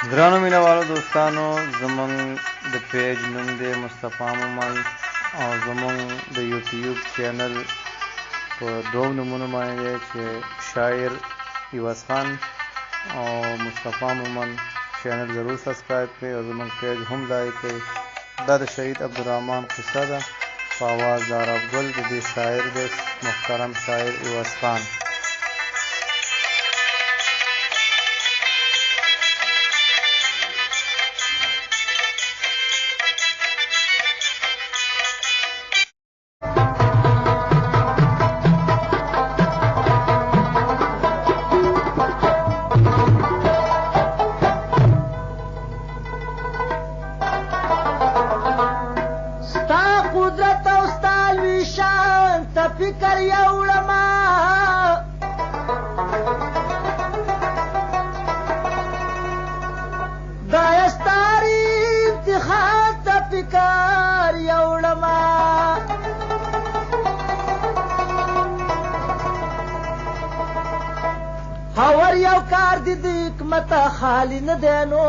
ګرانو مینهوالو دوستانو، زمونږ د پیج نوم دی مصطفی مومن او زمونږ د یوټیوب چینل په دوو نومونو باندې دی چې شاعر عوض خان او مصطفی مومن. چینل ضرور سبسکرایب کړئ او زمونږ پیج هم لایک کړئ. دا د شهید عبدالرحمن قصه ده په آواز د عرب ګل. د دې شاعر دی محترم شاعر عوض خان. فکر یوړما دا یستاری انتخاب ته فکر یوړما هاور یو کار دی د حکمت خالی نه دی نو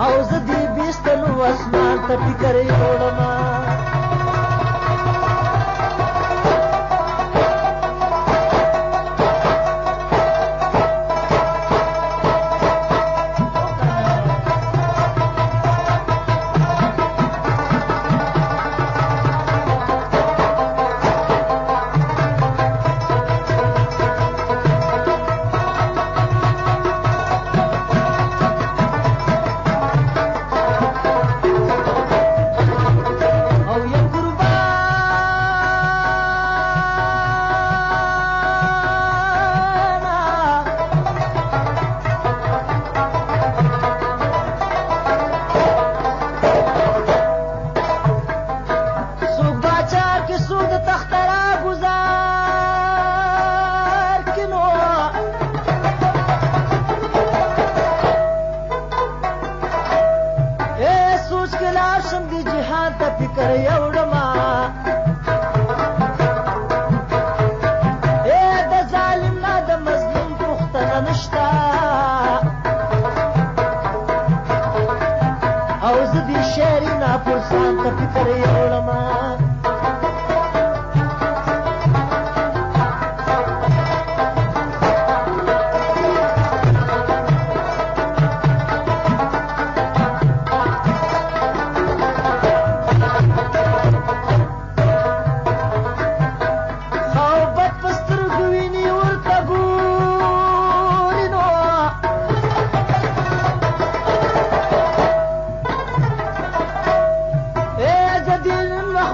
او زه دې بیستلو اسمان ته فکر یوړما فکر یوړما د ظالم نه د مظلوم پوښتنه نشته او زه دې شعري ناپرسان ته فکر یوړما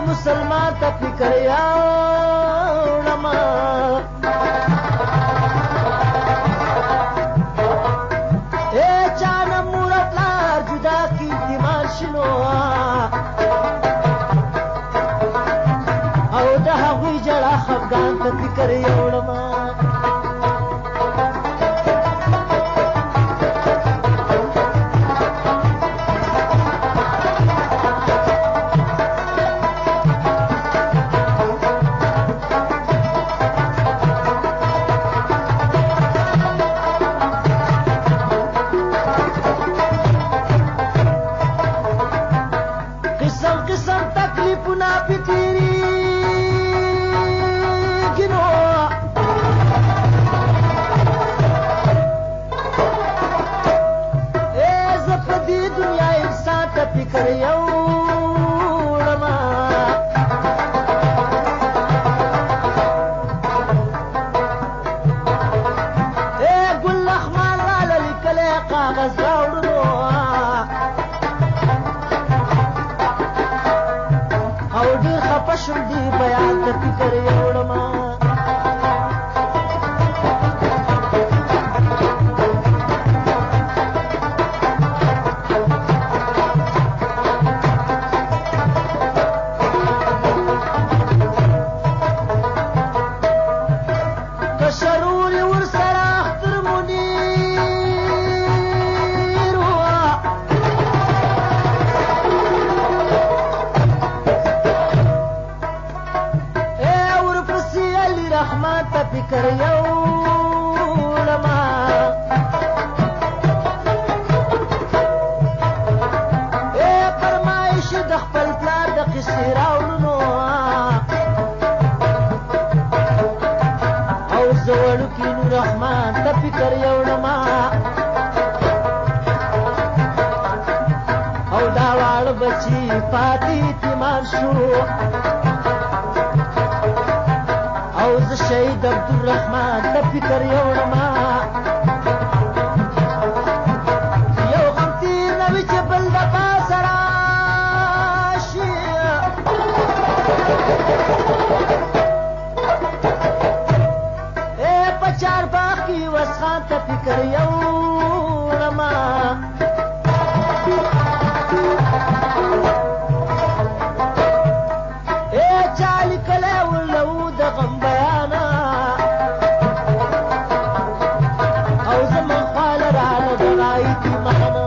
مسلمان ته فکر یوړما چانه مور پلار جدا کی دیمال شنو او د هغوی جړه خفګان ته فکر یوړما فکر یوړما ګل رحمان والا لیکلی کاغذ راوړلو او ډېر خفه شوم دې بیان ته فکر یوړما فکر یوړما وړو کې نور رحمان ته فکر یوړما او دا واړه بچي پاتې یتیمان شو او زه شهید عبدالرحمن ته فکر یوړما یو غم تیر نه وي چې بل د پاسه راشي په چارباغ کې وسخان ته فکر یوړما چالي کلی ولو د غم بیانا او زمون خواله راله د غایدي معنا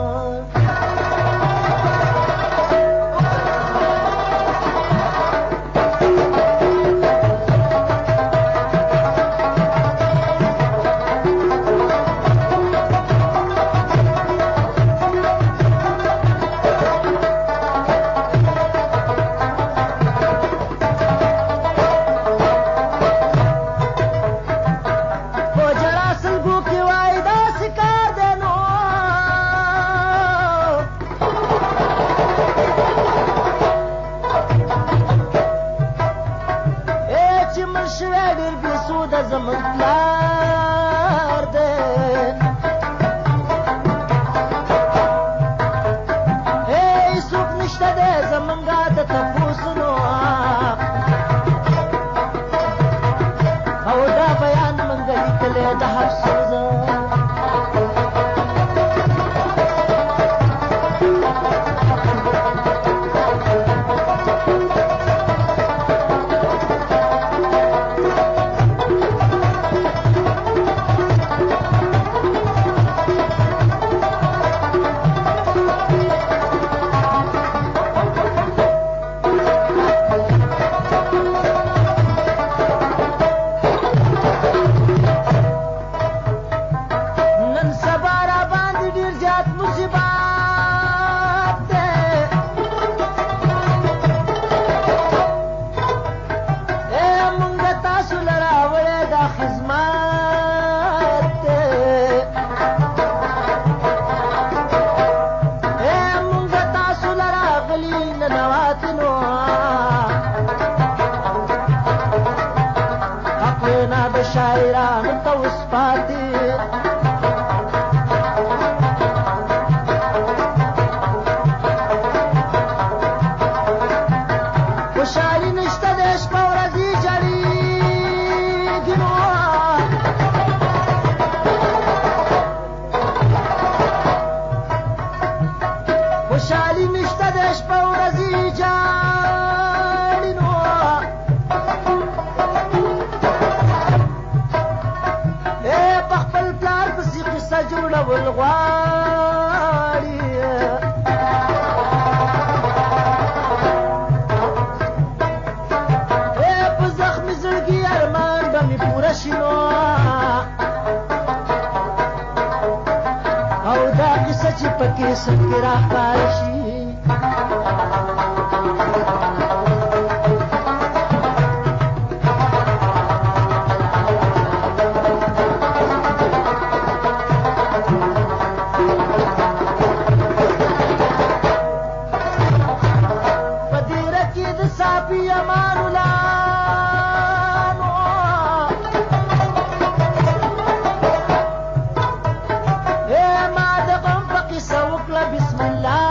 زمون پلار دی هیڅوک نشته دی زمونږه د تپوسونو او دا بیان مونږ لیکلی د هر ستونزه شاعرانو ته اوس پاتې خوشحالي نشته د شپه ورځې جړېږي نو خوشحالي نشته د شپه ورځې جړې نو جوړول غواړي په زخمي زړګي ارمان به مې پوره شي نو او دا قصه چې پکې سم کې راښکاره شي امان الله ما د غم په قصه وکړه بسم الله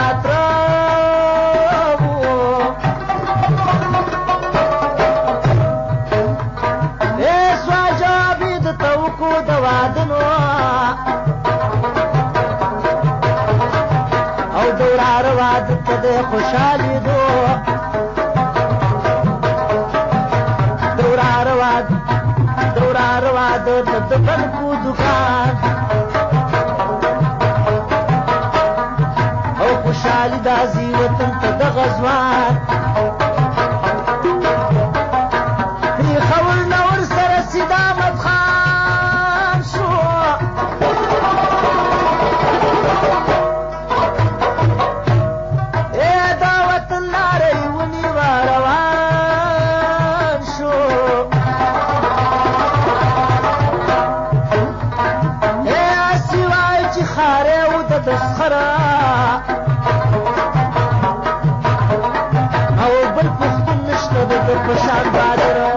راتره سوال جواب یې درته وکړو د وادنو او د وراره واده ته د خوشحالېدو د وراره واده ته د بلکو دوکان او خوشحالي دازي وطن ته د غزوان پرېښول نه ورسره سید احمد خان شو دا وطن لاره یې ونیوه روان شو هسې وایي چې خارې و د تسخره او بل پښتون نشته د ده په شان بادره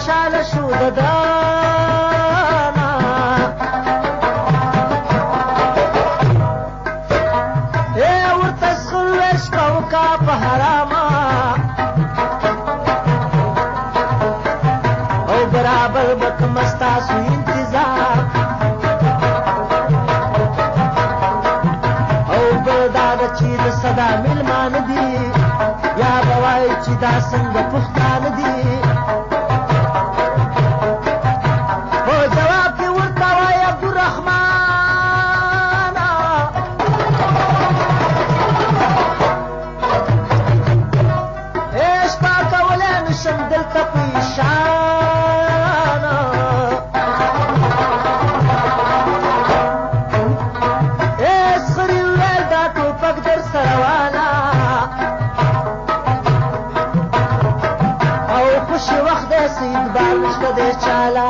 خوشحاله شو د دانا ورته سخل وشکه وکه په حرامه او برابر به کومه ستاسو انتظام او بل دا ده چې د صدا میلمانه دي یا به وایي چې دا څنګه پښتانه دي دلته په ایشانه سخري وویل دا ټوپک در سره واله او خوشي وخت دی سید بال نشته دی چاله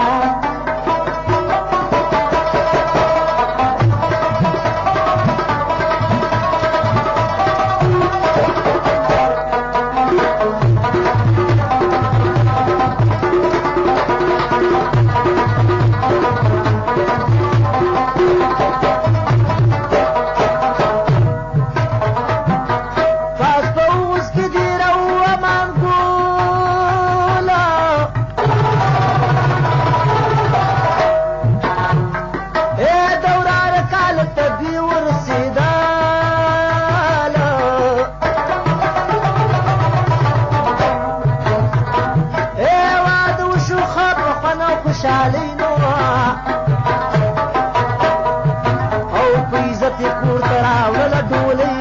خوشحالینو او په عزت یې کور ته راوړله ډولۍ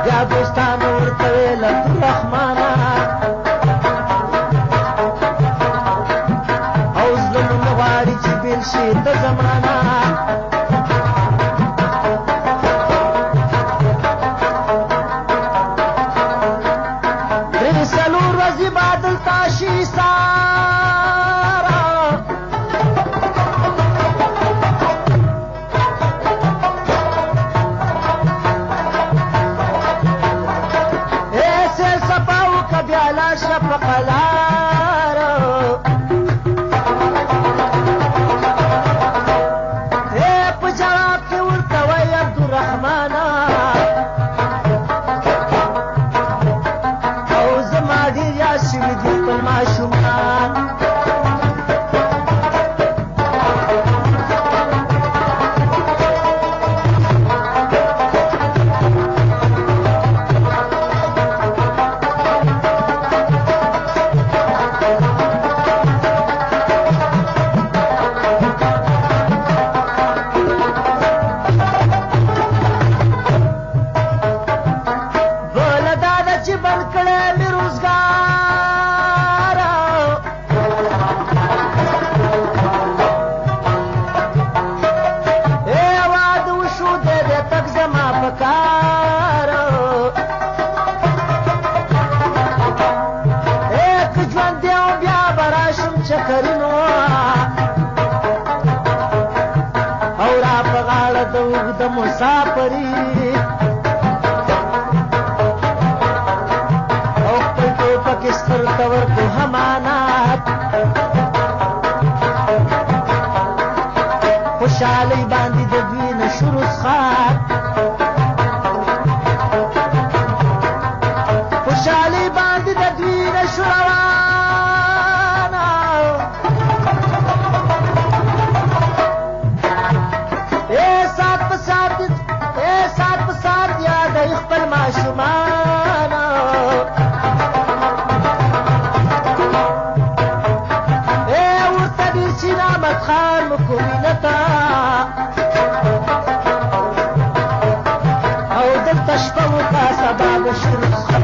بیا دوستانو ورته ویل عبدالرحمانه او زړه مو نه غواړي چې بېل شي د زمانه درې څلور ورځې به دلته شي تشبه وکا سبا بشي رخصت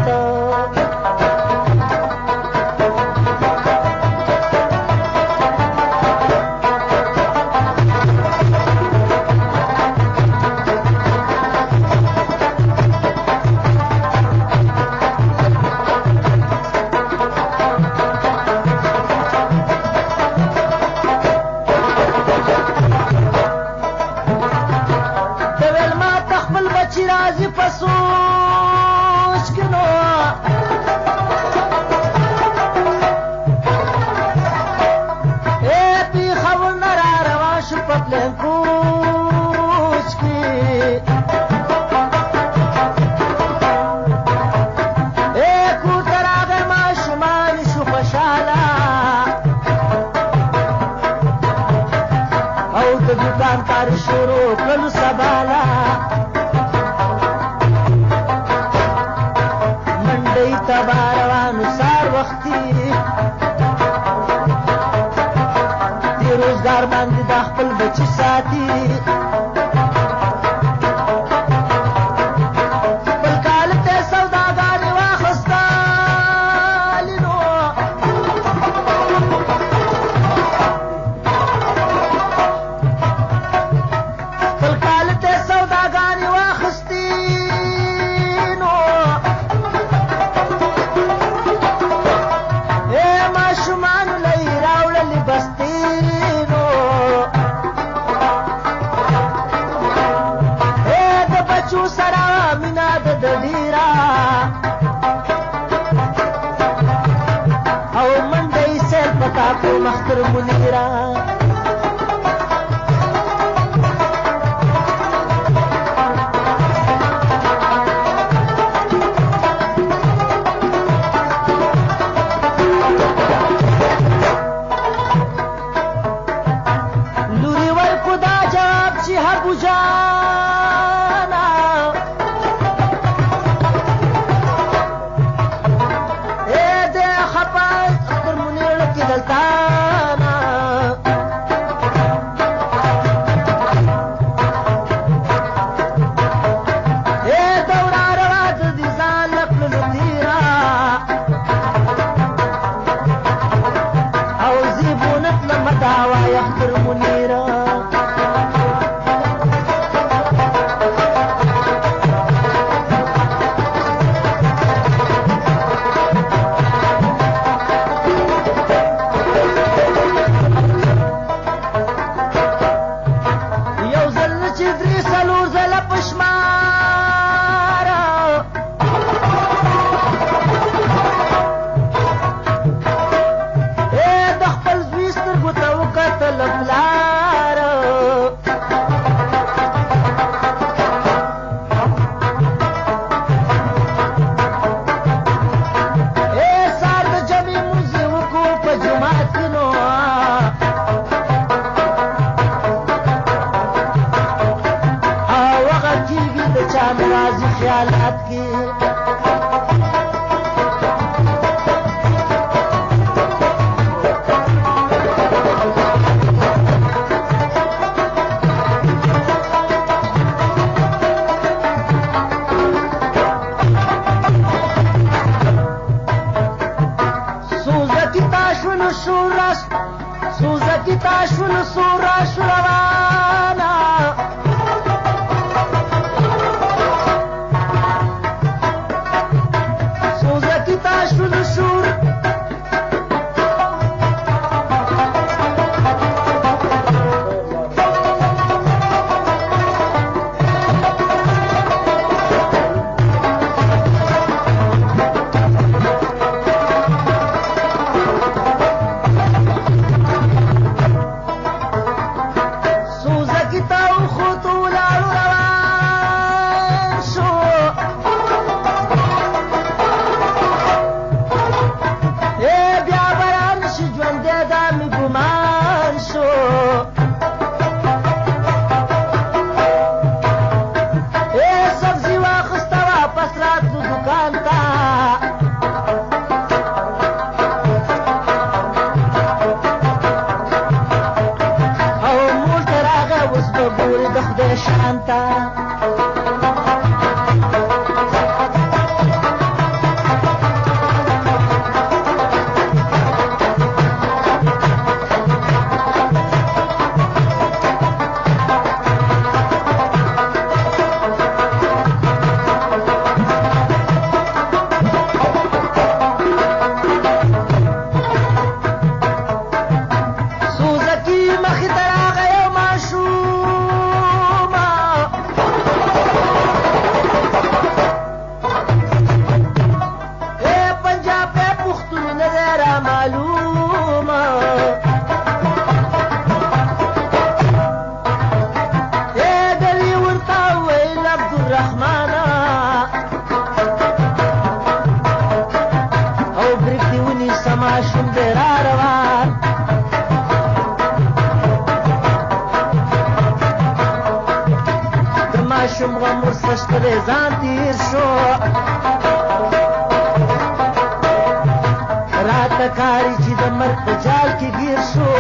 شروع کلو سبالا منډی تباروانو سار وختي دی روزګار باندې د خپل بچی ساتي بل کال ته سوداګانې واخستا لینو مختر منیرا لوري ورکو دا جواب چې حبو جانا دې خپا اختر منیر کې دلتا خیالات کی سوزکی تاشون شورش سوزکی تاشون سورش روانا ماشوم غم ورسره شته ځان تیر شو راته کاري چې د مرګ په جال کې ګیر شو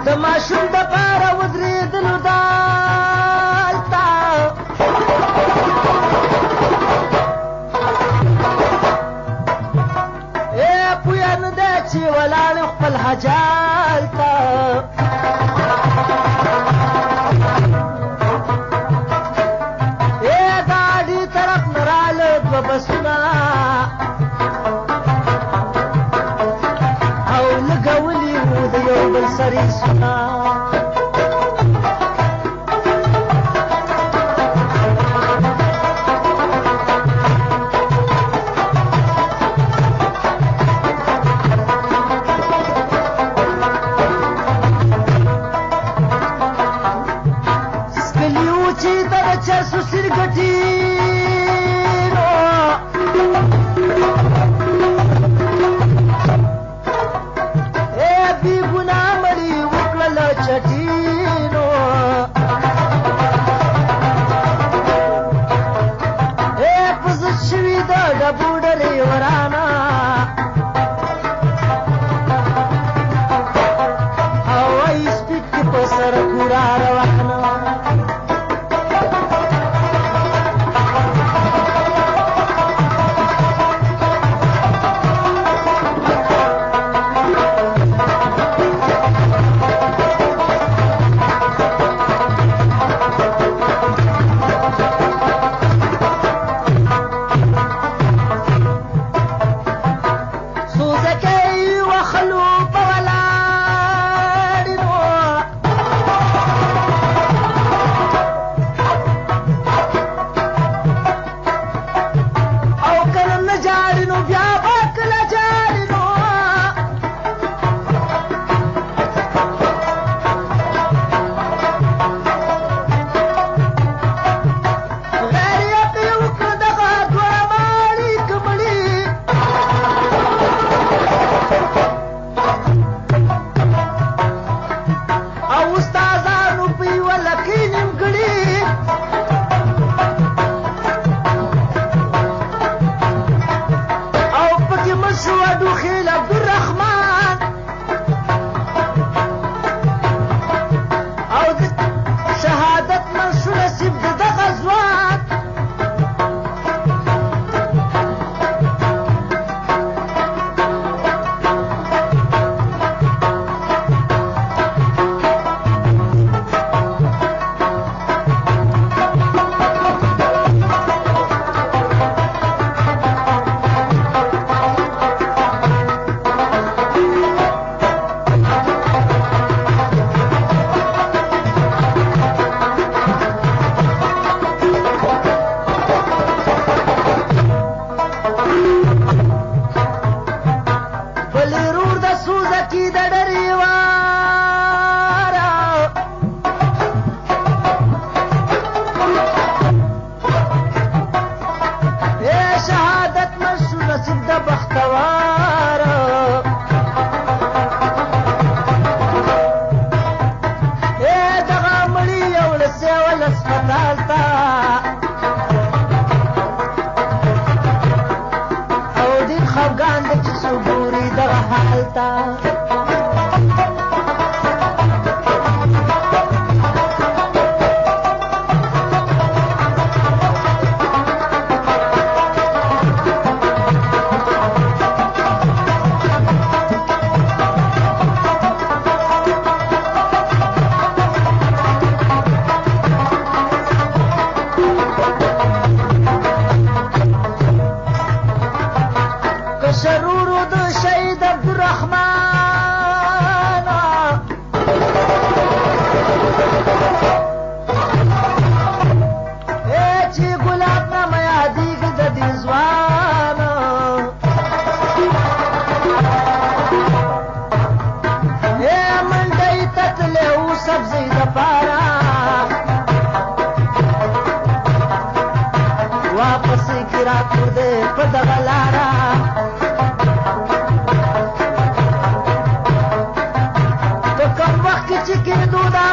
د ماشوم دپاره ودرېدلو دالته پویه نه دی چې ولاړ خپل حجال ته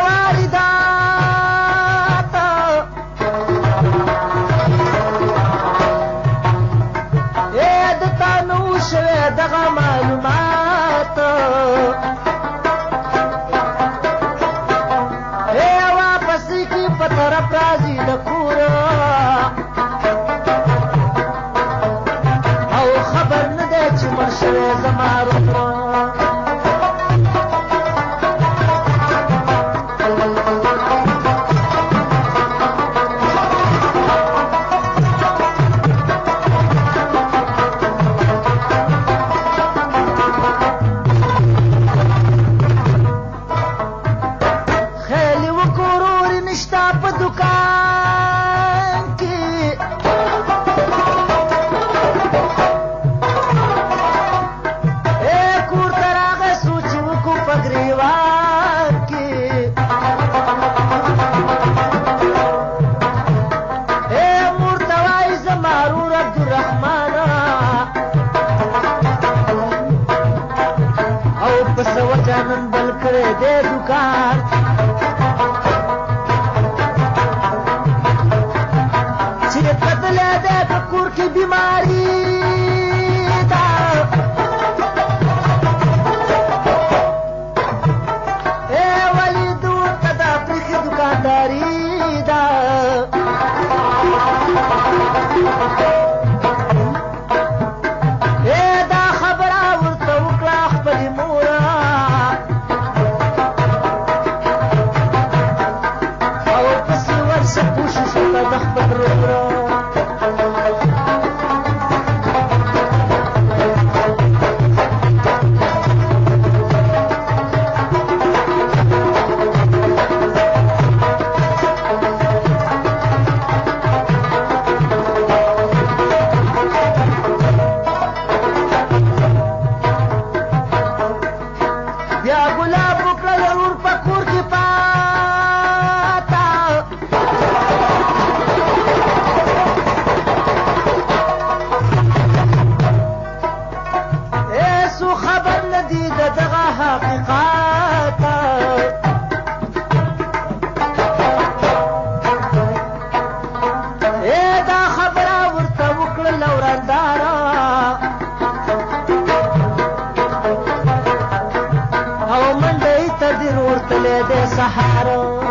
واردات د تانو شوه دغه معلومات واپس کی په طرف راځي د کور او خبر نه دی چې مړ شوی زما ورور جانن بل کړې دې دکان چې قتل دې په کور کې بیماری دا ولی دوت دا پرې دکانداري دا دا خبره ورته وکړه خپل مور د سحارو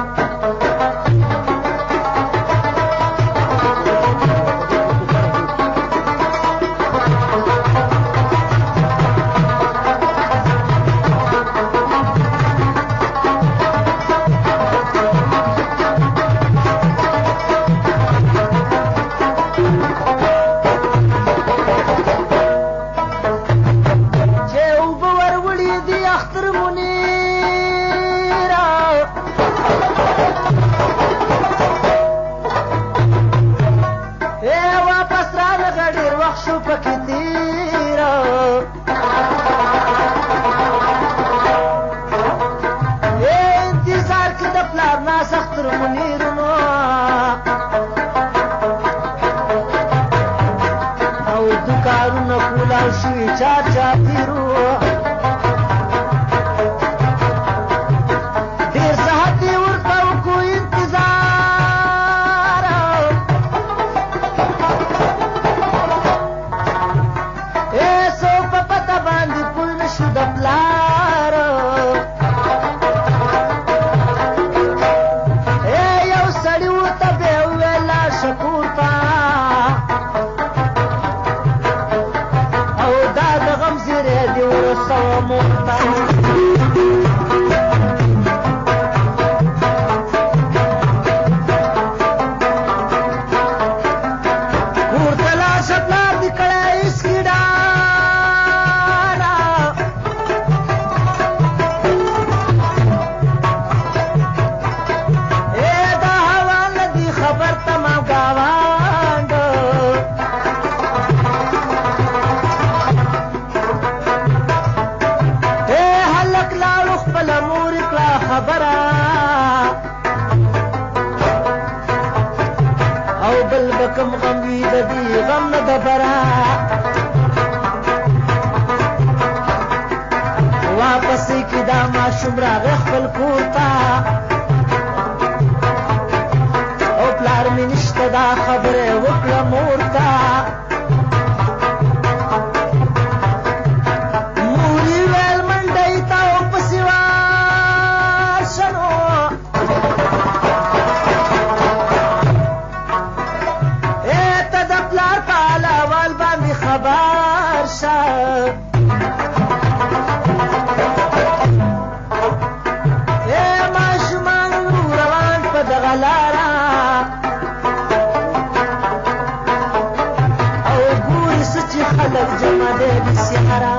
واپس کی دا ما شمرا خپل کور تا دا خبره وکړه مور ته موري ویل منډۍ ته ورپسې ورشه نو ته د پلار په حال باندې خبر شه ماشومان روان په دغه لاره او ګوري څه چې خلک جمع دی بسیاره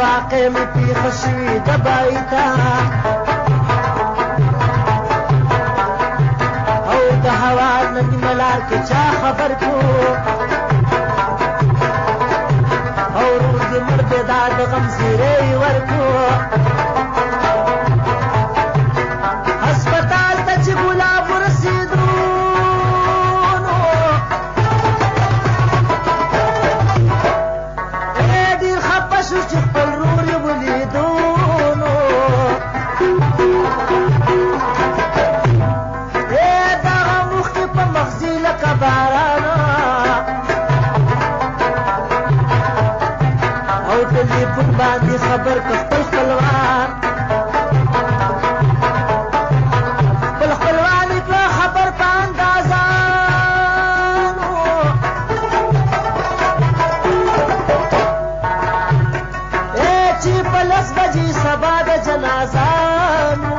واقع می پیښ شوي د بای ته او د هوا نه نیمه لار کې چا خبر کړو او ورور دې مړ دی دا د غم زیری ورکړو هسپتال ته چې ګلاب ورسېدو نو ډېر خفه شو چې خپل رور یې ولیدو نو دغه مخکې په مغزي لکه بارانه او ټلیفون باندې خبر که خپل خپلوان خپل خپلوان یې کړه خبر په اندازه نو چې په 10 بجې سبا د جنازه نو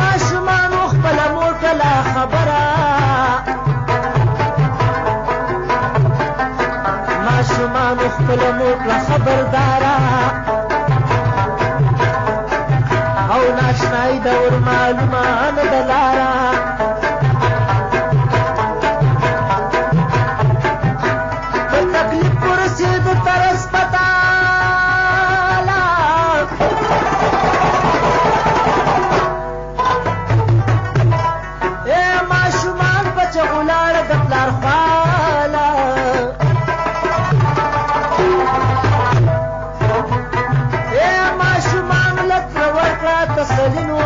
ماشومانو خپله مور کله خبره ماشومانو خپله مور کړه خبرداره او ناشنایي ده ور معلومه نه ده لاره په تکلیف ورسېدو تر اسپتاله ماشومان په چغو لاړه د پلار خواله ماشومان لږ ورکړه تسلي نو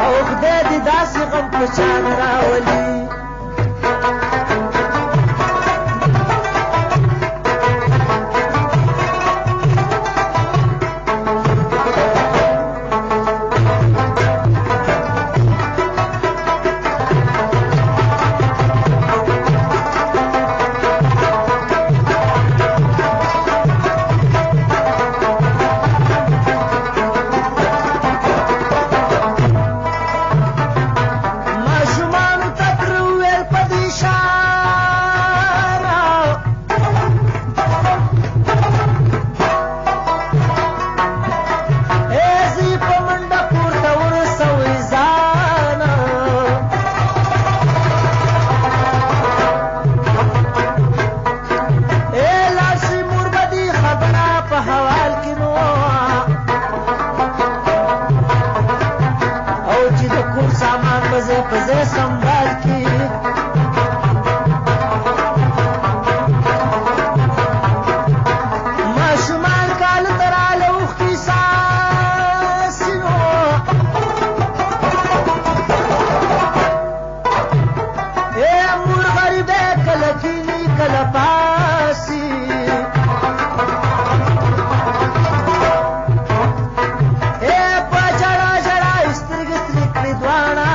او خدای دې داسې غم په چا نه راولي پزه سنبال کی ماشومان کال تراله وختي ساسینو مور غریبه کله کینی کله پاسی په جړا جړا سترګې ترې کړې دواړه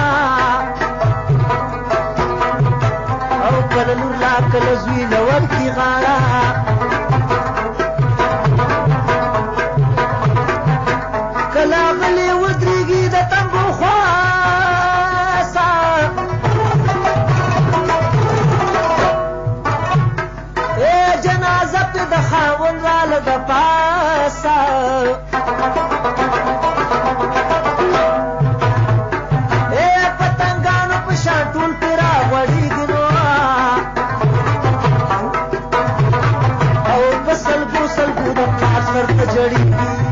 د پاسه پتنګانو په شان ټول پرې راغوړېږي نو او په سلګو سلګو د پلار سر ته جړېږي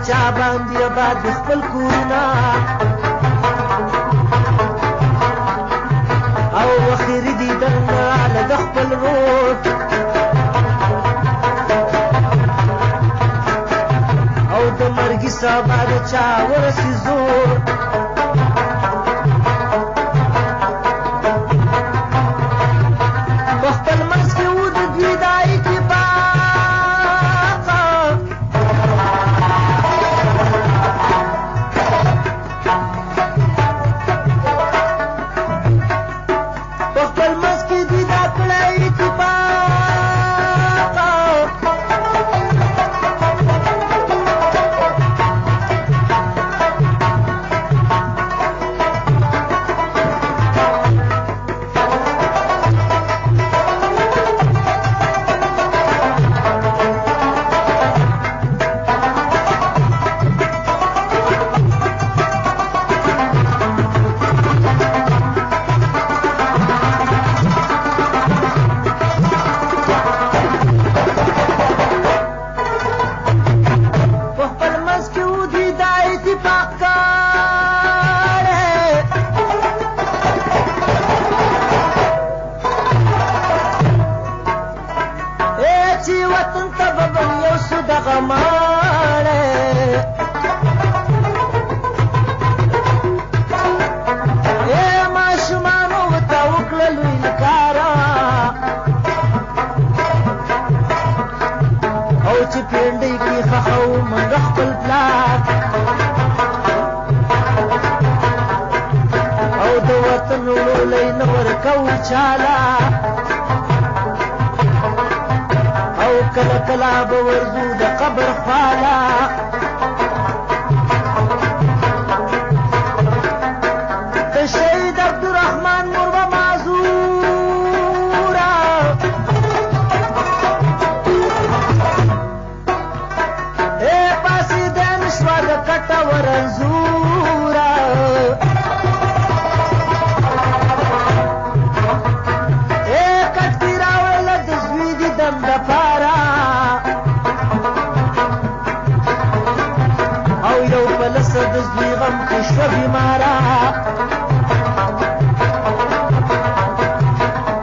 چا باندې آباد خپل کورونه او اخري دي دنه د خپل روح او د مرګي سبا د چا ورسي زور خپل منځ کې و د دوی د چالا او کله کله به ورځو د قبر خواله د شهید عبدالرحمن مرغه معذوره پاسېدن شوه د کټه ورنځوره د زوی غم کې شوه بیماره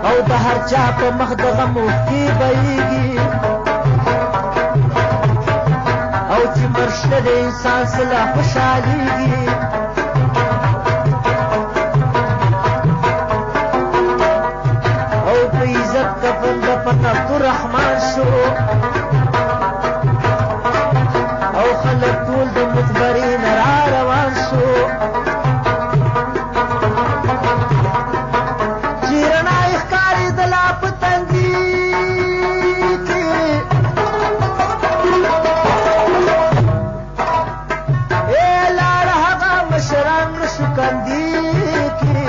او د هر چا په مخ د غم اوښکې بهیږي او چې مړ شته د انسان سله خوشحالېږي او په عزت کفن د پت عبدالرحمن شو او خلک ټول د مقبرې نه را روان شو چې رڼا یې ښکارېدله په تندي کې لاړه هغه مشران نشو کندي کې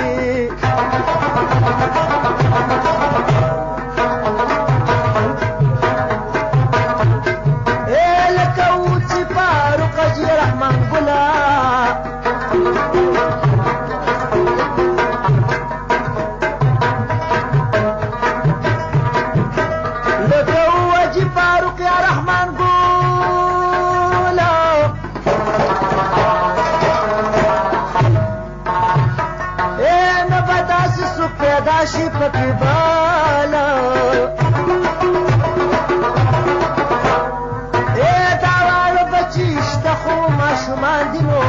شي پکې بالا دا واړه بچي شته خو ماشومان دي نو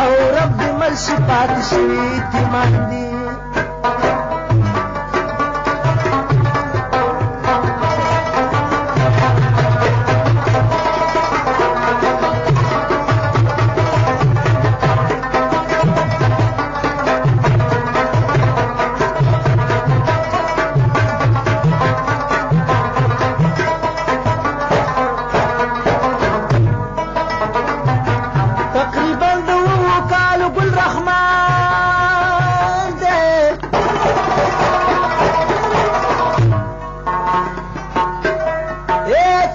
او رب دې مل شي پاتې شوي یتیمان دي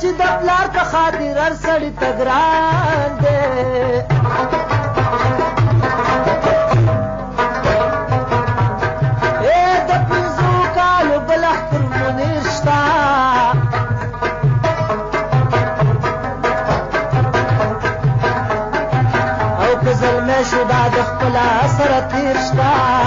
چې د پلار په خاطر هر سړي ته ګران دی د پنځو کالو بل اختر منیر شته او که زلمی شو دا د خپله سره تېر شته